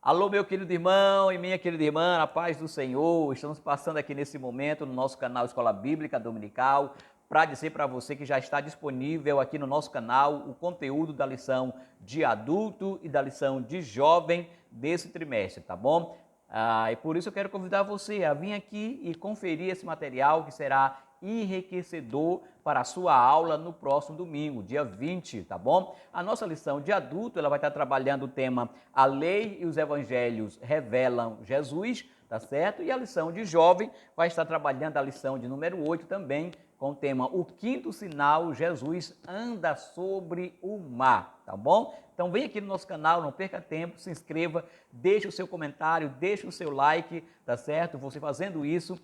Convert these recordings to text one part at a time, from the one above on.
Alô, meu querido irmão e minha querida irmã, a paz do Senhor. Estamos passando aqui nesse momento no nosso canal Escola Bíblica Dominical para dizer para você que já está disponível aqui no nosso canal o conteúdo da lição de adulto e da lição de jovem desse trimestre, tá bom? E por isso eu quero convidar você a vir aqui e conferir esse material que será enriquecedor para a sua aula no próximo domingo, dia 20, tá bom? A nossa lição de adulto, ela vai estar trabalhando o tema A Lei e os Evangelhos Revelam Jesus, tá certo? E a lição de jovem vai estar trabalhando a lição de número 8 também, com o tema O Quinto Sinal, Jesus anda sobre o mar, tá bom? Então vem aqui no nosso canal, não perca tempo, se inscreva, deixe o seu comentário, deixe o seu like, tá certo? Você fazendo isso,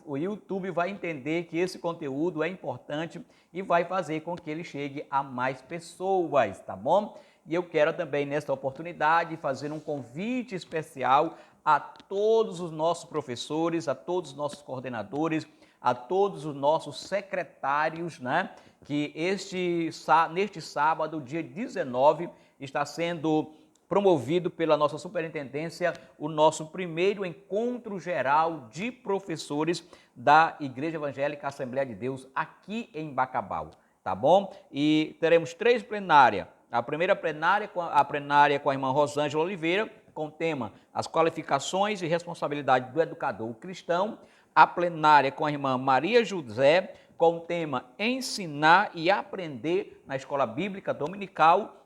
o YouTube vai entender que esse conteúdo é importante e vai fazer com que ele chegue a mais pessoas, tá bom? E eu quero também, nesta oportunidade, fazer um convite especial a todos os nossos professores, a todos os nossos coordenadores, a todos os nossos secretários, né? Que neste sábado, dia 19, está sendo promovido pela nossa superintendência o nosso primeiro encontro geral de professores da Igreja Evangélica Assembleia de Deus aqui em Bacabal, tá bom? E teremos 3 plenárias. A primeira plenária, com a irmã Rosângela Oliveira, com o tema As qualificações e responsabilidades do educador cristão. A plenária com a irmã Maria José, com o tema Ensinar e Aprender na Escola Bíblica Dominical.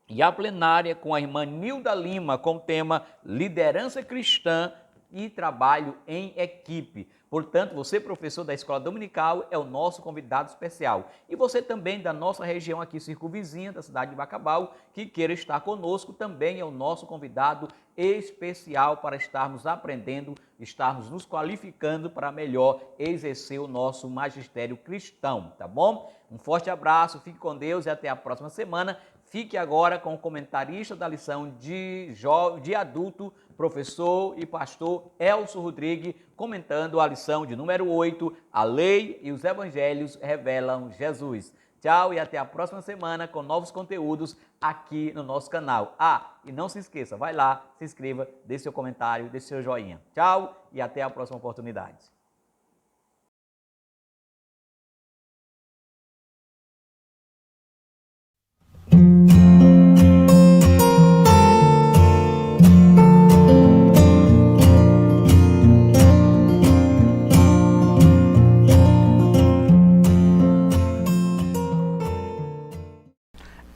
E a plenária com a irmã Nilda Lima, com o tema Liderança Cristã e Trabalho em Equipe. Portanto, você, professor da Escola Dominical, é o nosso convidado especial. E você também da nossa região aqui circunvizinha, da cidade de Bacabal, que queira estar conosco, também é o nosso convidado especial para estarmos aprendendo, estarmos nos qualificando para melhor exercer o nosso magistério cristão, tá bom? Um forte abraço, fique com Deus e até a próxima semana. Fique agora com o comentarista da lição de adulto, professor e pastor Elcio Rodrigues, comentando a lição de número 8, A Lei e os Evangelhos Revelam Jesus. Tchau e até a próxima semana com novos conteúdos aqui no nosso canal. E não se esqueça, vai lá, se inscreva, deixe seu comentário, deixe seu joinha. Tchau e até a próxima oportunidade.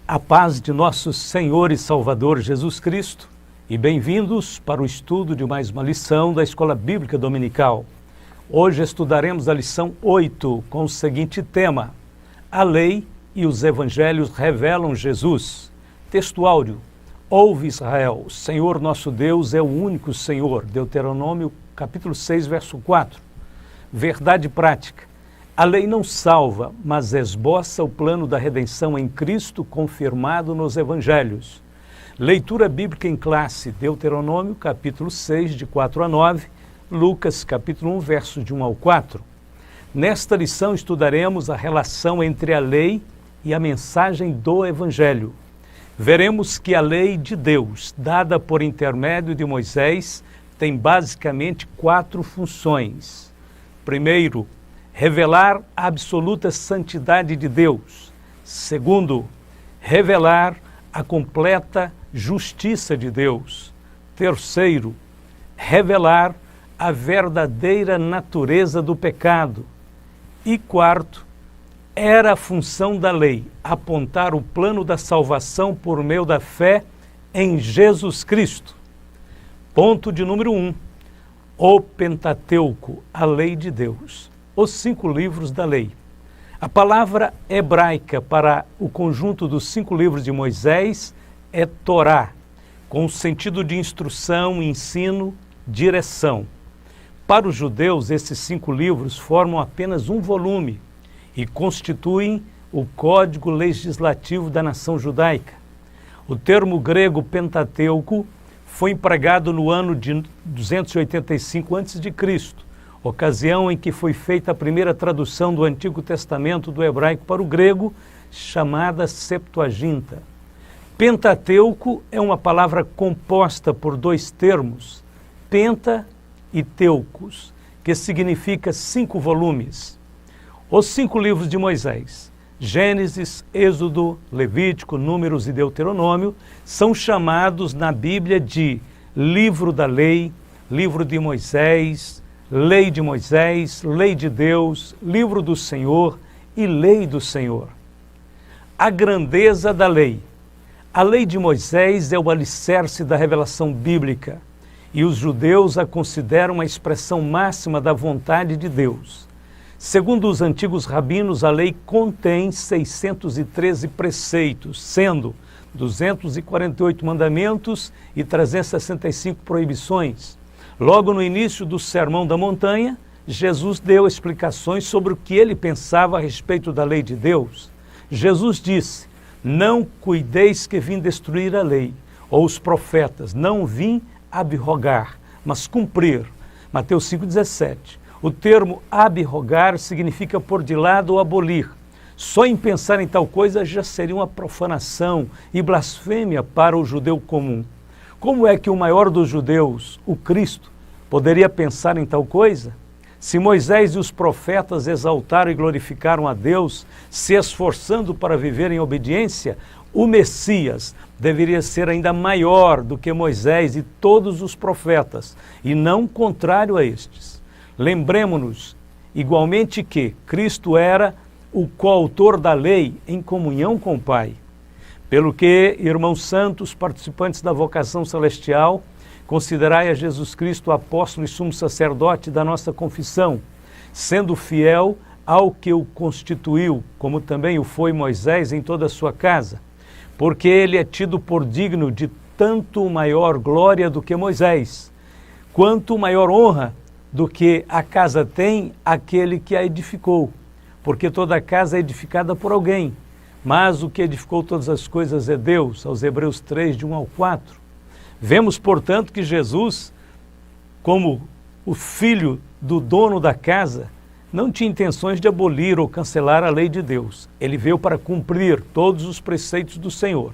A paz de nosso Senhor e Salvador Jesus Cristo e bem-vindos para o estudo de mais uma lição da Escola Bíblica Dominical. Hoje estudaremos a lição 8 com o seguinte tema: A Lei e os Evangelhos Revelam Jesus. Texto áudio: Ouve Israel, o Senhor nosso Deus é o único Senhor. Deuteronômio capítulo 6, verso 4. Verdade prática: a lei não salva, mas esboça o plano da redenção em Cristo confirmado nos Evangelhos. Leitura bíblica em classe: Deuteronômio, capítulo 6, de 4 a 9, Lucas, capítulo 1, versos de 1 ao 4. Nesta lição estudaremos a relação entre a lei e a mensagem do Evangelho. Veremos que a lei de Deus, dada por intermédio de Moisés, tem basicamente 4 funções. Primeiro, revelar a absoluta santidade de Deus. Segundo, revelar a completa justiça de Deus. Terceiro, revelar a verdadeira natureza do pecado. E quarto, era a função da lei apontar o plano da salvação por meio da fé em Jesus Cristo. Ponto de número 1. O Pentateuco, a lei de Deus. Os 5 livros da lei. A palavra hebraica para o conjunto dos 5 livros de Moisés é Torá, com o sentido de instrução, ensino, direção. Para os judeus, esses 5 livros formam apenas um volume e constituem o código legislativo da nação judaica. O termo grego Pentateuco foi empregado no ano de 285 a.C., ocasião em que foi feita a primeira tradução do Antigo Testamento do hebraico para o grego, chamada Septuaginta. Pentateuco é uma palavra composta por dois termos, penta e teucos, que significa 5 volumes. Os 5 livros de Moisés, Gênesis, Êxodo, Levítico, Números e Deuteronômio, são chamados na Bíblia de livro da lei, livro de Moisés, lei de Moisés, lei de Deus, livro do Senhor e lei do Senhor. A grandeza da lei. A lei de Moisés é o alicerce da revelação bíblica e os judeus a consideram a expressão máxima da vontade de Deus. Segundo os antigos rabinos, a lei contém 613 preceitos, sendo 248 mandamentos e 365 proibições. Logo no início do Sermão da Montanha, Jesus deu explicações sobre o que ele pensava a respeito da lei de Deus. Jesus disse: não cuideis que vim destruir a lei, ou os profetas, não vim abrogar, mas cumprir. Mateus 5,17. O termo abrogar significa pôr de lado ou abolir. Só em pensar em tal coisa já seria uma profanação e blasfêmia para o judeu comum. Como é que o maior dos judeus, o Cristo, poderia pensar em tal coisa? Se Moisés e os profetas exaltaram e glorificaram a Deus, se esforçando para viver em obediência, o Messias deveria ser ainda maior do que Moisés e todos os profetas, e não contrário a estes. Lembremos-nos igualmente que Cristo era o coautor da lei em comunhão com o Pai. Pelo que, irmãos santos, participantes da vocação celestial, considerai a Jesus Cristo apóstolo e sumo sacerdote da nossa confissão, sendo fiel ao que o constituiu, como também o foi Moisés em toda a sua casa, porque ele é tido por digno de tanto maior glória do que Moisés, quanto maior honra do que a casa tem aquele que a edificou, porque toda casa é edificada por alguém, mas o que edificou todas as coisas é Deus, aos Hebreus 3, de 1 ao 4. Vemos, portanto, que Jesus, como o filho do dono da casa, não tinha intenções de abolir ou cancelar a lei de Deus. Ele veio para cumprir todos os preceitos do Senhor.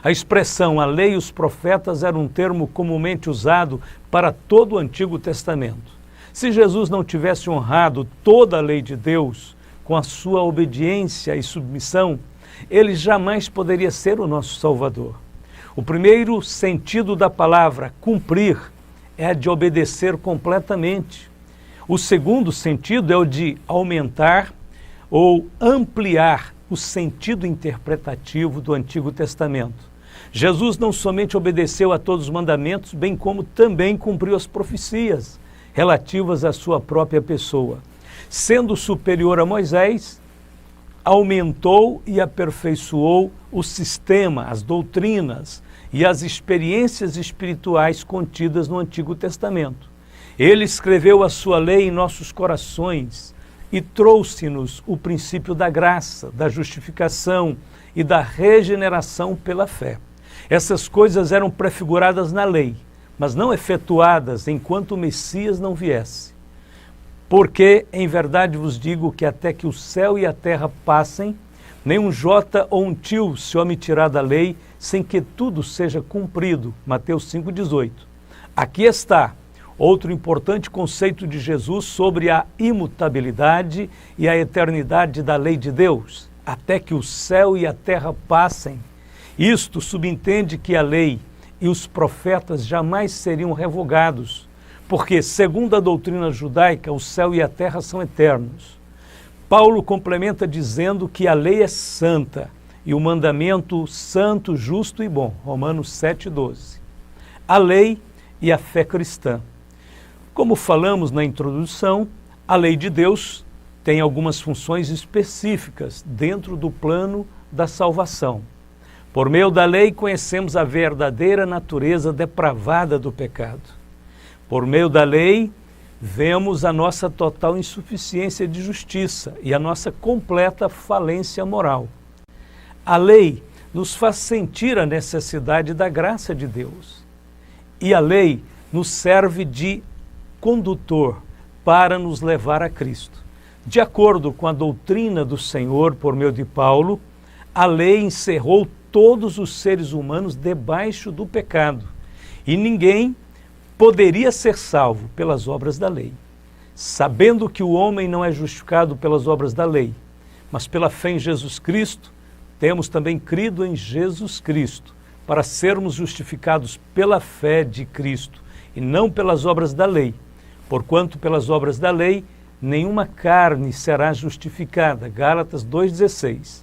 A expressão a lei e os profetas era um termo comumente usado para todo o Antigo Testamento. Se Jesus não tivesse honrado toda a lei de Deus com a sua obediência e submissão, ele jamais poderia ser o nosso Salvador. O primeiro sentido da palavra cumprir é a de obedecer completamente. O segundo sentido é o de aumentar ou ampliar o sentido interpretativo do Antigo Testamento. Jesus não somente obedeceu a todos os mandamentos, bem como também cumpriu as profecias relativas à sua própria pessoa. Sendo superior a Moisés, aumentou e aperfeiçoou o sistema, as doutrinas e as experiências espirituais contidas no Antigo Testamento. Ele escreveu a sua lei em nossos corações e trouxe-nos o princípio da graça, da justificação e da regeneração pela fé. Essas coisas eram prefiguradas na lei, mas não efetuadas enquanto o Messias não viesse. Porque, em verdade vos digo que até que o céu e a terra passem, nem um jota ou um tio se omitirá da lei, sem que tudo seja cumprido. Mateus 5,18. Aqui está outro importante conceito de Jesus sobre a imutabilidade e a eternidade da lei de Deus. Até que o céu e a terra passem. Isto subentende que a lei e os profetas jamais seriam revogados, porque, segundo a doutrina judaica, o céu e a terra são eternos. Paulo complementa dizendo que a lei é santa e o mandamento santo, justo e bom. Romanos 7,12. A lei e a fé cristã. Como falamos na introdução, a lei de Deus tem algumas funções específicas dentro do plano da salvação. Por meio da lei conhecemos a verdadeira natureza depravada do pecado. Por meio da lei, vemos a nossa total insuficiência de justiça e a nossa completa falência moral. A lei nos faz sentir a necessidade da graça de Deus. E a lei nos serve de condutor para nos levar a Cristo. De acordo com a doutrina do Senhor, por meio de Paulo, a lei encerrou todos os seres humanos debaixo do pecado, e ninguém poderia ser salvo pelas obras da lei. Sabendo que o homem não é justificado pelas obras da lei, mas pela fé em Jesus Cristo, temos também crido em Jesus Cristo, para sermos justificados pela fé de Cristo, e não pelas obras da lei. Porquanto pelas obras da lei, nenhuma carne será justificada. Gálatas 2,16.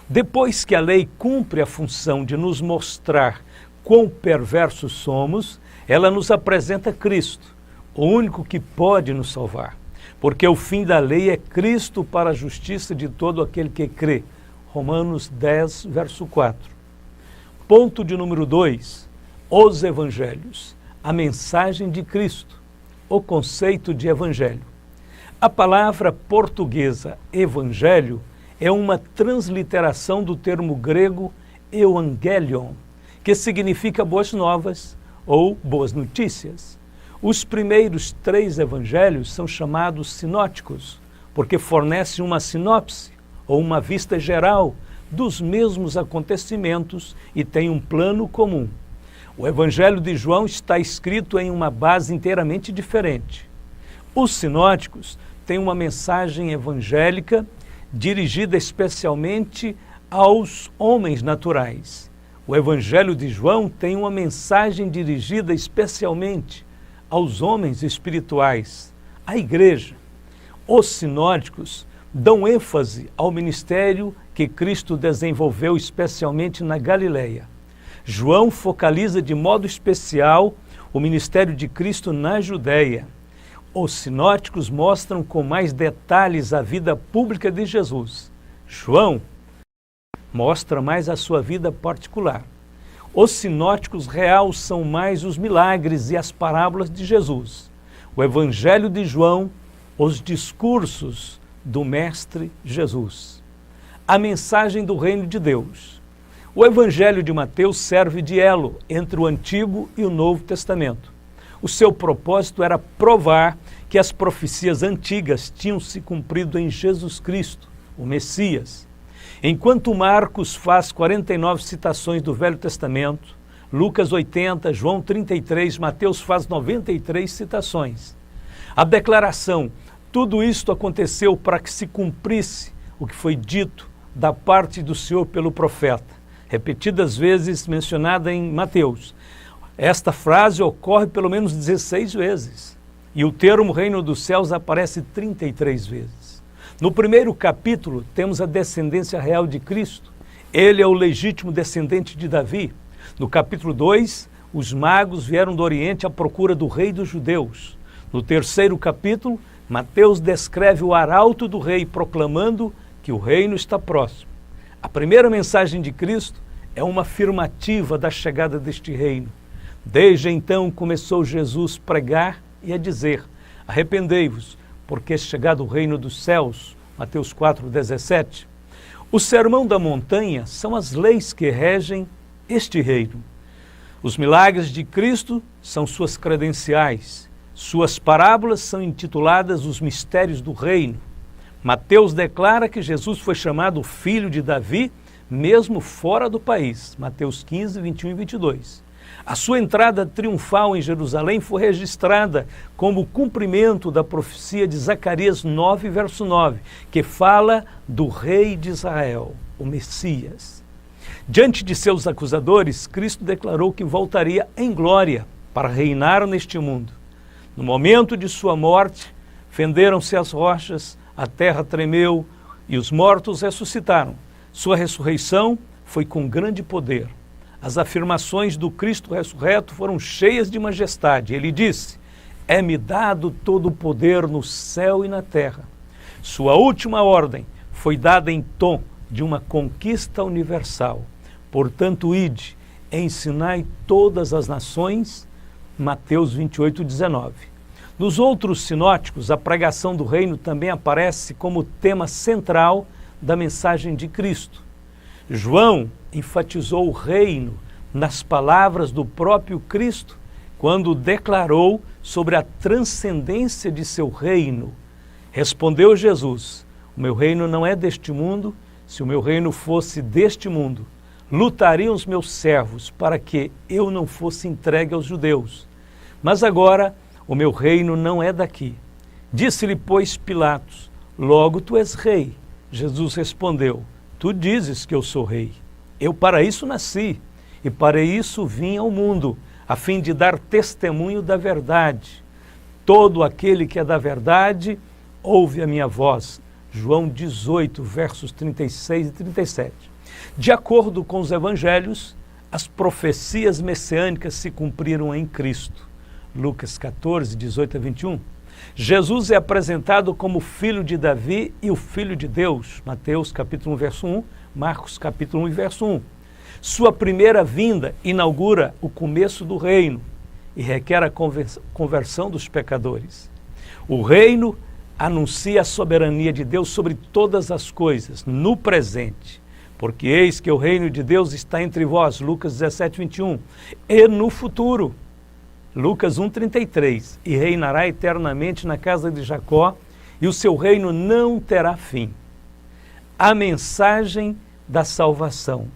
Depois que a lei cumpre a função de nos mostrar quão perversos somos, ela nos apresenta Cristo, o único que pode nos salvar. Porque o fim da lei é Cristo para a justiça de todo aquele que crê. Romanos 10, verso 4. Ponto de número 2. Os evangelhos. A mensagem de Cristo. O conceito de evangelho. A palavra portuguesa evangelho é uma transliteração do termo grego euangelion, que significa boas novas ou boas notícias. Os primeiros 3 evangelhos são chamados sinóticos, porque fornecem uma sinopse ou uma vista geral dos mesmos acontecimentos e têm um plano comum. O Evangelho de João está escrito em uma base inteiramente diferente. Os sinóticos têm uma mensagem evangélica dirigida especialmente aos homens naturais. O Evangelho de João tem uma mensagem dirigida especialmente aos homens espirituais, à igreja. Os sinóticos dão ênfase ao ministério que Cristo desenvolveu especialmente na Galileia. João focaliza de modo especial o ministério de Cristo na Judéia. Os sinóticos mostram com mais detalhes a vida pública de Jesus. João mostra mais a sua vida particular. Os sinóticos realçam mais os milagres e as parábolas de Jesus. O Evangelho de João, os discursos do Mestre Jesus. A mensagem do Reino de Deus. O Evangelho de Mateus serve de elo entre o Antigo e o Novo Testamento. O seu propósito era provar que as profecias antigas tinham se cumprido em Jesus Cristo, o Messias. Enquanto Marcos faz 49 citações do Velho Testamento, Lucas 80, João 33, Mateus faz 93 citações. A declaração, tudo isto aconteceu para que se cumprisse o que foi dito da parte do Senhor pelo profeta, repetidas vezes mencionada em Mateus. Esta frase ocorre pelo menos 16 vezes e o termo reino dos céus aparece 33 vezes. No primeiro capítulo temos a descendência real de Cristo. Ele é o legítimo descendente de Davi. No capítulo 2, os magos vieram do Oriente à procura do rei dos judeus. No terceiro capítulo, Mateus descreve o arauto do rei, proclamando que o reino está próximo. A primeira mensagem de Cristo é uma afirmativa da chegada deste reino. Desde então começou Jesus a pregar e a dizer, arrependei-vos, porque é chegado o reino dos céus, Mateus 4,17. O sermão da montanha são as leis que regem este reino. Os milagres de Cristo são suas credenciais. Suas parábolas são intituladas os mistérios do reino. Mateus declara que Jesus foi chamado filho de Davi, mesmo fora do país, Mateus 15, 21 e 22. A sua entrada triunfal em Jerusalém foi registrada como cumprimento da profecia de Zacarias 9, verso 9, que fala do rei de Israel, o Messias. Diante de seus acusadores, Cristo declarou que voltaria em glória para reinar neste mundo. No momento de sua morte, fenderam-se as rochas, a terra tremeu e os mortos ressuscitaram. Sua ressurreição foi com grande poder. As afirmações do Cristo ressurreto foram cheias de majestade. Ele disse, é-me dado todo o poder no céu e na terra. Sua última ordem foi dada em tom de uma conquista universal. Portanto, ide, ensinai todas as nações, Mateus 28, 19. Nos outros sinóticos, a pregação do reino também aparece como tema central da mensagem de Cristo. João enfatizou o reino nas palavras do próprio Cristo, quando declarou sobre a transcendência de seu reino. Respondeu Jesus, o meu reino não é deste mundo, se o meu reino fosse deste mundo, lutariam os meus servos para que eu não fosse entregue aos judeus. Mas agora o meu reino não é daqui. Disse-lhe, pois, Pilatos, logo tu és rei. Jesus respondeu, tu dizes que eu sou rei. Eu para isso nasci, e para isso vim ao mundo, a fim de dar testemunho da verdade. Todo aquele que é da verdade, ouve a minha voz. João 18, versos 36 e 37. De acordo com os evangelhos, as profecias messiânicas se cumpriram em Cristo. Lucas 14, 18 a 21. Jesus é apresentado como filho de Davi e o filho de Deus. Mateus capítulo 1, verso 1, Marcos capítulo 1, verso 1. Sua primeira vinda inaugura o começo do reino e requer a conversão dos pecadores. O reino anuncia a soberania de Deus sobre todas as coisas, no presente. Porque eis que o reino de Deus está entre vós, Lucas 17, 21. E no futuro, Lucas 1, 33. E reinará eternamente na casa de Jacó, e o seu reino não terá fim. A mensagem da salvação.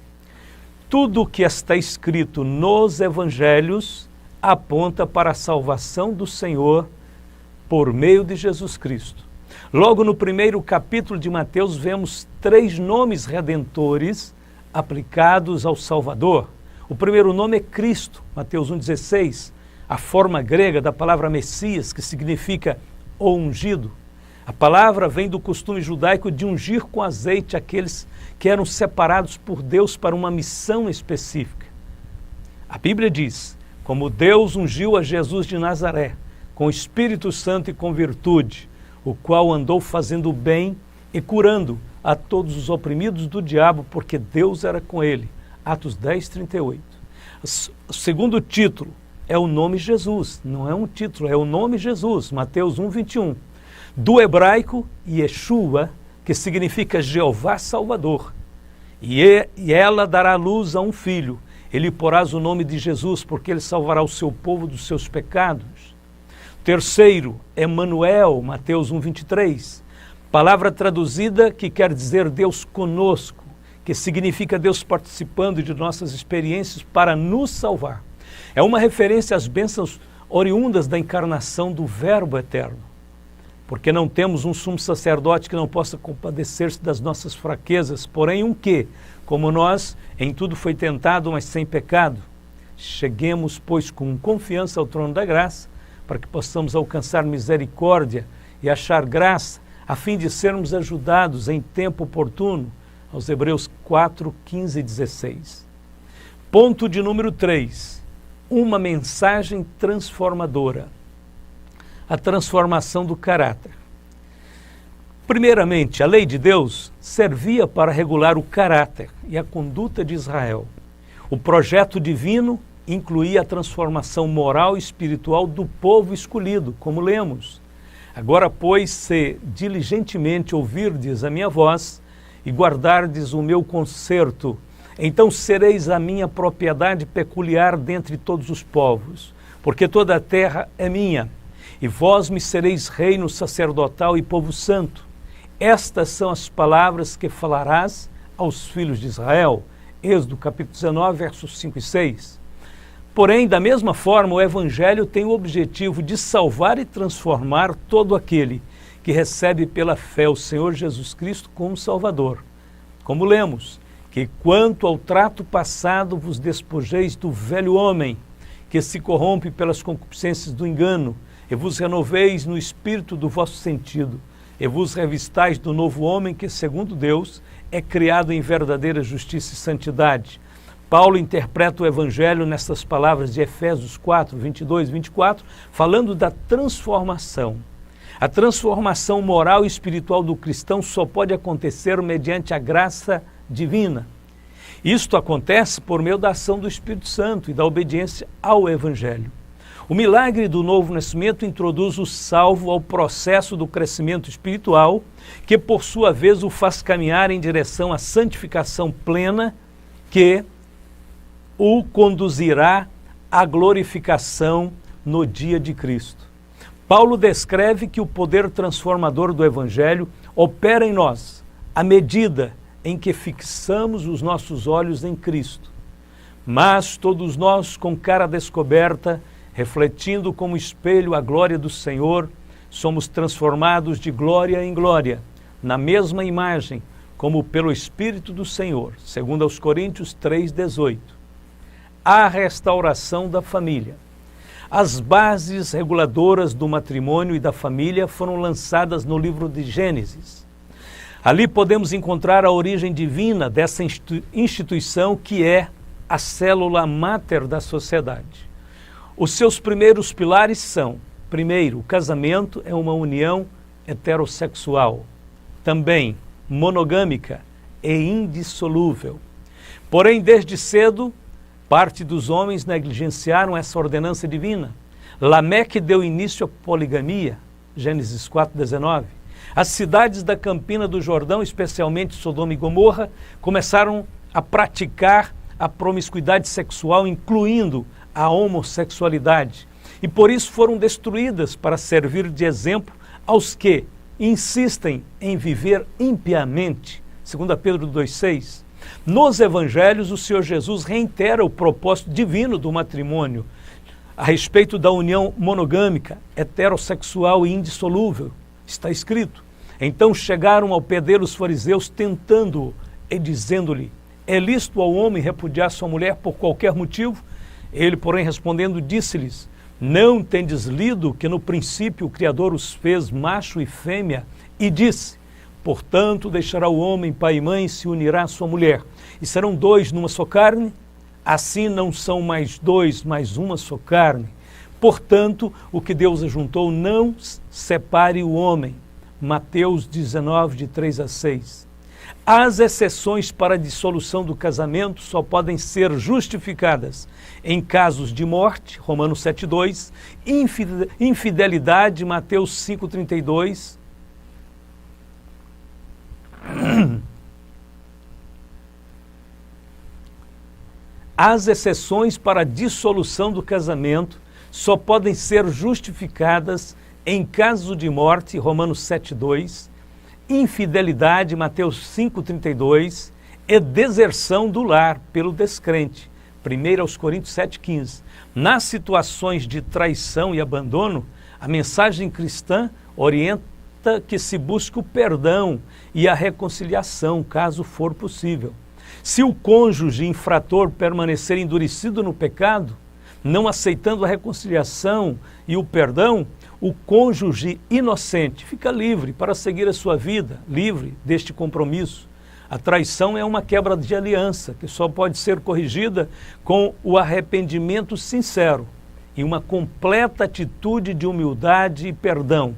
Tudo o que está escrito nos evangelhos aponta para a salvação do Senhor por meio de Jesus Cristo. Logo no primeiro capítulo de Mateus vemos 3 nomes redentores aplicados ao Salvador. O primeiro nome é Cristo, Mateus 1,16, a forma grega da palavra Messias, que significa o ungido. A palavra vem do costume judaico de ungir com azeite aqueles que eram separados por Deus para uma missão específica. A Bíblia diz, como Deus ungiu a Jesus de Nazaré, com o Espírito Santo e com virtude, o qual andou fazendo bem e curando a todos os oprimidos do diabo, porque Deus era com ele. Atos 10, 38. O segundo título é o nome Jesus, não é um título, é o nome Jesus, Mateus 1, 21. Do hebraico, Yeshua, que significa Jeová Salvador. E ela dará luz a um filho. Ele porás o nome de Jesus, porque ele salvará o seu povo dos seus pecados. Terceiro, Emanuel, Mateus 1, 23. Palavra traduzida que quer dizer Deus conosco, que significa Deus participando de nossas experiências para nos salvar. É uma referência às bênçãos oriundas da encarnação do Verbo eterno. Porque não temos um sumo sacerdote que não possa compadecer-se das nossas fraquezas, porém um que, como nós, em tudo foi tentado, mas sem pecado. Cheguemos, pois, com confiança ao trono da graça, para que possamos alcançar misericórdia e achar graça, a fim de sermos ajudados em tempo oportuno, aos Hebreus 4, 15 e 16. Ponto de número 3. Uma mensagem transformadora. A transformação do caráter. Primeiramente, a lei de Deus servia para regular o caráter e a conduta de Israel. O projeto divino incluía a transformação moral e espiritual do povo escolhido, como lemos. Agora, pois, se diligentemente ouvirdes a minha voz e guardardes o meu concerto, então sereis a minha propriedade peculiar dentre todos os povos, porque toda a terra é minha. E vós me sereis reino sacerdotal e povo santo. Estas são as palavras que falarás aos filhos de Israel. Êxodo capítulo 19, versos 5 e 6. Porém, da mesma forma, o Evangelho tem o objetivo de salvar e transformar todo aquele que recebe pela fé o Senhor Jesus Cristo como Salvador. Como lemos, que quanto ao trato passado vos despojeis do velho homem, que se corrompe pelas concupiscências do engano, e vos renoveis no espírito do vosso sentido, e vos revistais do novo homem que, segundo Deus, é criado em verdadeira justiça e santidade. Paulo interpreta o Evangelho nessas palavras de Efésios 4, 22 e 24, falando da transformação. A transformação moral e espiritual do cristão só pode acontecer mediante a graça divina. Isto acontece por meio da ação do Espírito Santo e da obediência ao Evangelho. O milagre do novo nascimento introduz o salvo ao processo do crescimento espiritual, que por sua vez o faz caminhar em direção à santificação plena, que o conduzirá à glorificação no dia de Cristo. Paulo descreve que o poder transformador do Evangelho opera em nós, à medida em que fixamos os nossos olhos em Cristo. Mas todos nós, com cara descoberta, refletindo como espelho a glória do Senhor, somos transformados de glória em glória, na mesma imagem, como pelo Espírito do Senhor, segundo aos Coríntios 3,18. A restauração da família. As bases reguladoras do matrimônio e da família foram lançadas no livro de Gênesis. Ali podemos encontrar a origem divina dessa instituição que é a célula máter da sociedade. Os seus primeiros pilares são: primeiro, o casamento é uma união heterossexual, também monogâmica e indissolúvel. Porém, desde cedo, parte dos homens negligenciaram essa ordenança divina. Lameque deu início à poligamia, Gênesis 4,19. As cidades da Campina do Jordão, especialmente Sodoma e Gomorra, começaram a praticar a promiscuidade sexual, incluindo a homossexualidade, e por isso foram destruídas para servir de exemplo aos que insistem em viver impiamente, 2 Pedro 2,6. Nos evangelhos, o Senhor Jesus reitera o propósito divino do matrimônio a respeito da união monogâmica, heterossexual e indissolúvel. Está escrito: então chegaram ao pé dele os fariseus, tentando-o e dizendo-lhe: é lícito ao homem repudiar sua mulher por qualquer motivo? Ele, porém, respondendo, disse-lhes: não tendes lido que no princípio o Criador os fez macho e fêmea? E disse: portanto, deixará o homem pai e mãe e se unirá à sua mulher, e serão dois numa só carne? Assim não são mais dois, mas uma só carne. Portanto, o que Deus ajuntou, não separe o homem. Mateus 19, de 3 a 6. As exceções para a dissolução do casamento só podem ser justificadas em casos de morte, Romanos 7,2, infidelidade, Mateus 5,32, as exceções para a dissolução do casamento só podem ser justificadas em caso de morte, Romanos 7,2, infidelidade, Mateus 5,32, e deserção do lar pelo descrente, 1 aos Coríntios 7,15. Nas situações de traição e abandono, a mensagem cristã orienta que se busque o perdão e a reconciliação, caso for possível. Se o cônjuge infrator permanecer endurecido no pecado, não aceitando a reconciliação e o perdão, o cônjuge inocente fica livre para seguir a sua vida, livre deste compromisso. A traição é uma quebra de aliança que só pode ser corrigida com o arrependimento sincero e uma completa atitude de humildade e perdão.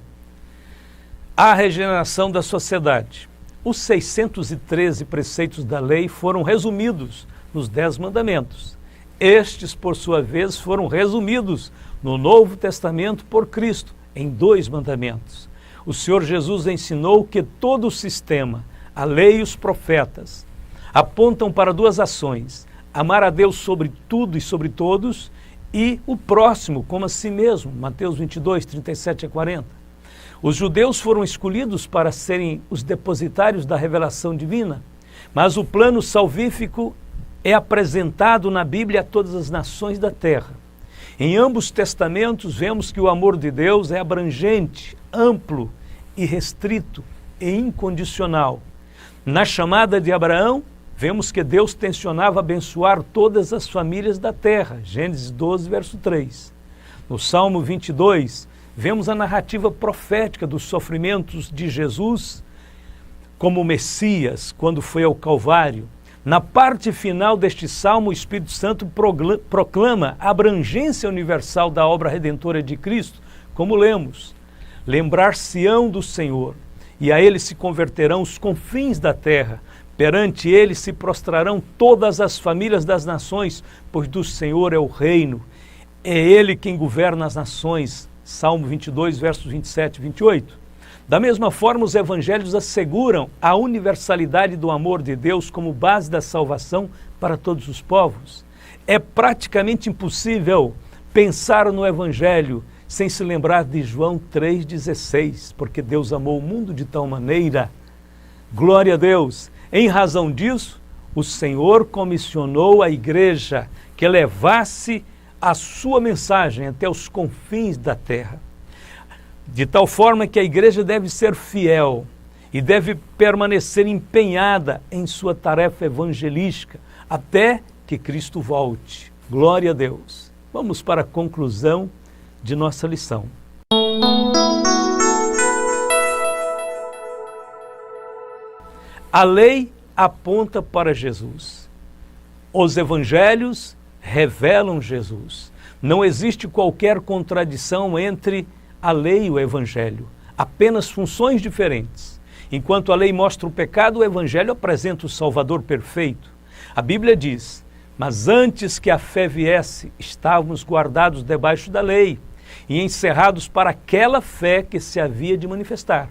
A regeneração da sociedade. Os 613 preceitos da lei foram resumidos nos 10 mandamentos. Estes, por sua vez, foram resumidos no Novo Testamento por Cristo, em 2 mandamentos. O Senhor Jesus ensinou que todo o sistema, a lei e os profetas, apontam para 2 ações: amar a Deus sobre tudo e sobre todos, e o próximo como a si mesmo, Mateus 22, 37 a 40. Os judeus foram escolhidos para serem os depositários da revelação divina, mas o plano salvífico é apresentado na Bíblia a todas as nações da terra. Em ambos testamentos vemos que o amor de Deus é abrangente, amplo, irrestrito e incondicional. Na chamada de Abraão, vemos que Deus tensionava abençoar todas as famílias da terra, Gênesis 12, verso 3. No Salmo 22, vemos a narrativa profética dos sofrimentos de Jesus como Messias, quando foi ao Calvário. Na parte final deste salmo, o Espírito Santo proclama a abrangência universal da obra redentora de Cristo, como lemos: lembrar-se-ão do Senhor, e a ele se converterão os confins da terra, perante ele se prostrarão todas as famílias das nações, pois do Senhor é o reino, é ele quem governa as nações. Salmo 22, versos 27 e 28. Da mesma forma, os evangelhos asseguram a universalidade do amor de Deus como base da salvação para todos os povos. É praticamente impossível pensar no evangelho sem se lembrar de João 3,16, porque Deus amou o mundo de tal maneira, glória a Deus, Em razão disso, o Senhor comissionou a igreja que levasse a sua mensagem até os confins da terra. De tal forma que a igreja deve ser fiel e deve permanecer empenhada em sua tarefa evangelística até que Cristo volte. Glória a Deus. Vamos para a conclusão de nossa lição. A lei aponta para Jesus. Os evangelhos revelam Jesus. Não existe qualquer contradição entre a lei e o evangelho, apenas funções diferentes. Enquanto a lei mostra o pecado, o evangelho apresenta o Salvador perfeito. A Bíblia diz: mas antes que a fé viesse, estávamos guardados debaixo da lei e encerrados para aquela fé que se havia de manifestar.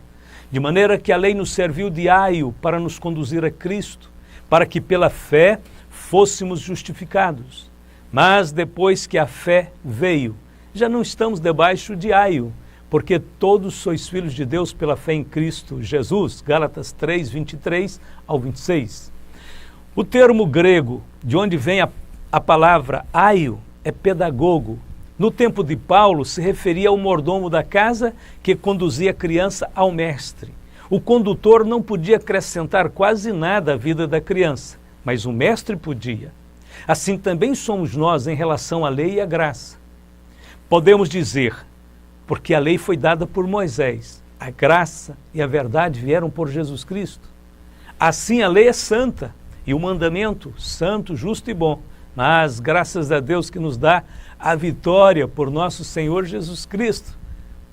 De maneira que a lei nos serviu de aio para nos conduzir a Cristo, para que pela fé fôssemos justificados. Mas depois que a fé veio, já não estamos debaixo de aio, porque todos sois filhos de Deus pela fé em Cristo Jesus. Gálatas 3, 23 ao 26. O termo grego, de onde vem a palavra aio, é pedagogo. No tempo de Paulo, se referia ao mordomo da casa que conduzia a criança ao mestre. O condutor não podia acrescentar quase nada à vida da criança, mas o mestre podia. Assim também somos nós em relação à lei e à graça. Podemos dizer, porque a lei foi dada por Moisés, a graça e a verdade vieram por Jesus Cristo. Assim a lei é santa e o mandamento santo, justo e bom. Mas graças a Deus que nos dá a vitória por nosso Senhor Jesus Cristo.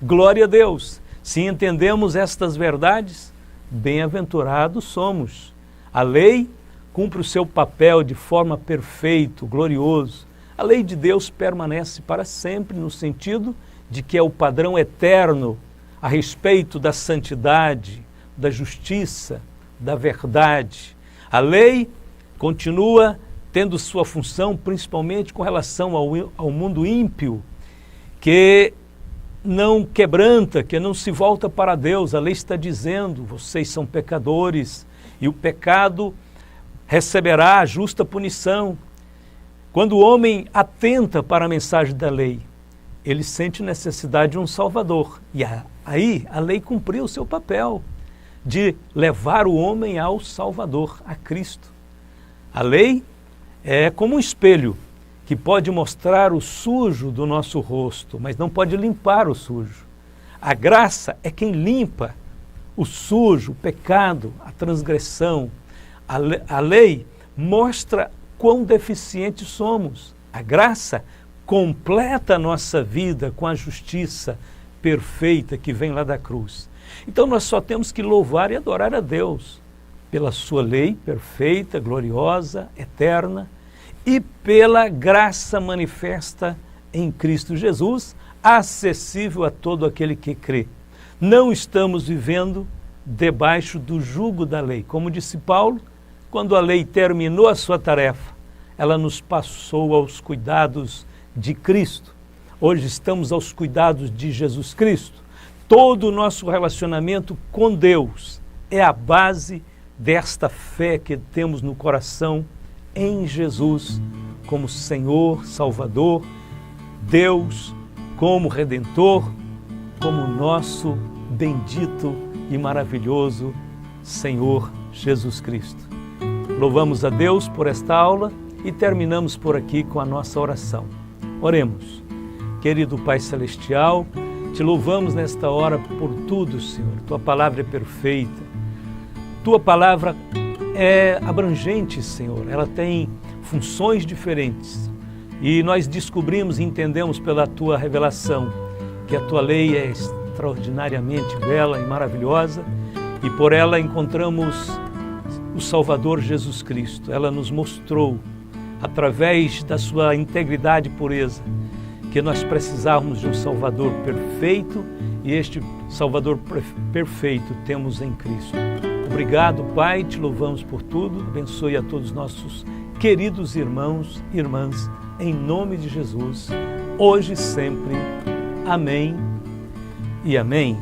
Glória a Deus! Se entendemos estas verdades, bem-aventurados somos. A lei cumpre o seu papel de forma perfeita, glorioso. A lei de Deus permanece para sempre no sentido de que é o padrão eterno a respeito da santidade, da justiça, da verdade. A lei continua tendo sua função principalmente com relação ao mundo ímpio, que não quebranta, que não se volta para Deus. A lei está dizendo, vocês são pecadores e o pecado receberá a justa punição. Quando o homem atenta para a mensagem da lei, ele sente necessidade de um Salvador. E aí a lei cumpriu o seu papel de levar o homem ao Salvador, a Cristo. A lei é como um espelho que pode mostrar o sujo do nosso rosto, mas não pode limpar o sujo. A graça é quem limpa o sujo, o pecado, a transgressão. A lei mostra quão deficientes somos. A graça completa a nossa vida com a justiça perfeita que vem lá da cruz. Então nós só temos que louvar e adorar a Deus pela sua lei perfeita, gloriosa, eterna, e pela graça manifesta em Cristo Jesus, acessível a todo aquele que crê. Não estamos vivendo debaixo do jugo da lei. Como disse Paulo, quando a lei terminou a sua tarefa, ela nos passou aos cuidados de Cristo. Hoje estamos aos cuidados de Jesus Cristo. Todo o nosso relacionamento com Deus é a base desta fé que temos no coração em Jesus como Senhor, Salvador, Deus como Redentor, como nosso bendito e maravilhoso Senhor Jesus Cristo. Louvamos a Deus por esta aula e terminamos por aqui com a nossa oração. Oremos. Querido Pai Celestial, te louvamos nesta hora por tudo, Senhor. Tua palavra é perfeita. Tua palavra é abrangente, Senhor. Ela tem funções diferentes. E nós descobrimos e entendemos pela Tua revelação que a Tua lei é extraordinariamente bela e maravilhosa e por ela encontramos o Salvador Jesus Cristo. Ela nos mostrou, através da Sua integridade e pureza, que nós precisávamos de um Salvador perfeito e este Salvador perfeito temos em Cristo. Obrigado, Pai, te louvamos por tudo. Abençoe a todos nossos queridos irmãos e irmãs, em nome de Jesus, hoje e sempre. Amém e amém.